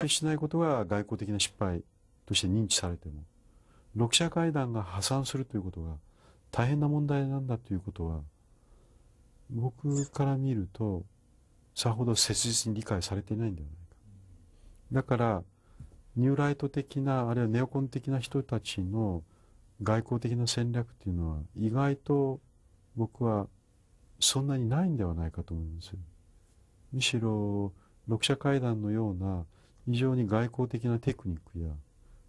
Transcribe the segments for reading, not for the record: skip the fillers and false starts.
係しないことが外交的な失敗として認知されても、6者会談が破産するということが大変な問題なんだということは、僕から見ると、さほど切実に理解されていないんではないか。だから、ニューライト的な、あるいはネオコン的な人たちの外交的な戦略っていうのは、意外と僕はそんなにないんではないかと思います。むしろ、6者会談のような非常に外交的なテクニックや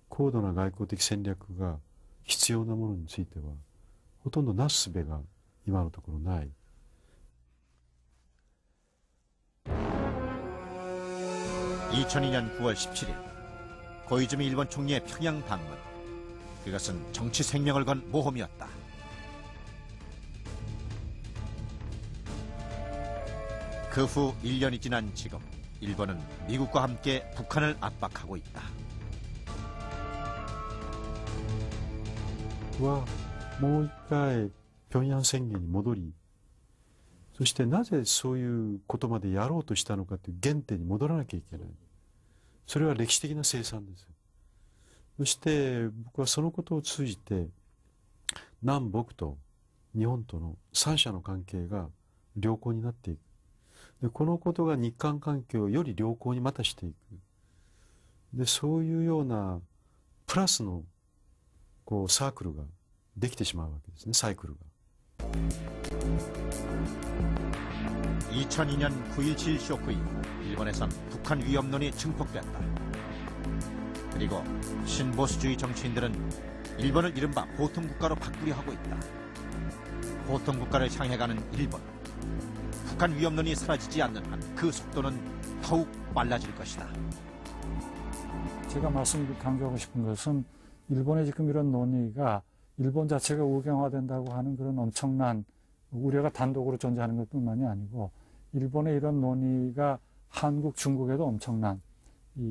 高度な外交的戦略が必要なものについては、ほとんどなすすべが今のところない。 2002년 9월 17일 고이즈미 일본 총리의 평양 방문. 그것은 정치 생명을 건 모험이었다. 그 후 1년이 지난 지금 일본은 미국과 함께 북한을 압박하고 있다. はもう一回平壌宣言に戻り、そしてなぜそういうことまでやろうとしたのかという原点に戻らなきゃいけない。それは歴史的な清算です。そして僕はそのことを通じて南北と日本との三者の関係が良好になっていく。でこのことが日韓関係をより良好にまたしていく。でそういうようなプラスのこうサークルができてしまうわけですね。サイクルが。 2002년 9.17 쇼크 이후 일본에선 북한 위협론이 증폭됐다. 그리고 신보수주의 정치인들은 일본을 이른바 보통국가로 바꾸려 하고 있다. 보통국가를 향해 가는 일본. 북한 위협론이 사라지지 않는 한 그 속도는 더욱 빨라질 것이다. 제가 강조하고 싶은 것은 일본의 지금 이런 논의가 일본 자체가 우경화된다고 하는 그런 엄청난 우려가 단독으로 존재하는 것뿐만이 아니고 일본의 이런 논의가 한국, 중국에도 엄청난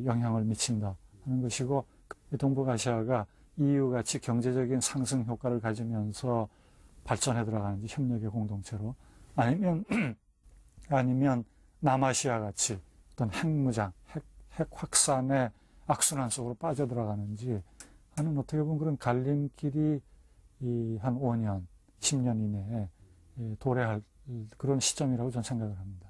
영향을 미친다 하는 것이고 동북아시아가 EU같이 경제적인 상승 효과를 가지면서 발전해 들어가는지 협력의 공동체로 아니면 남아시아같이 어떤 핵무장, 핵 확산의 악순환 속으로 빠져들어가는지 하는 어떻게 보면 그런 갈림길이 한 5년, 10년 이내에 도래할 그런 시점이라고 저는 생각을 합니다.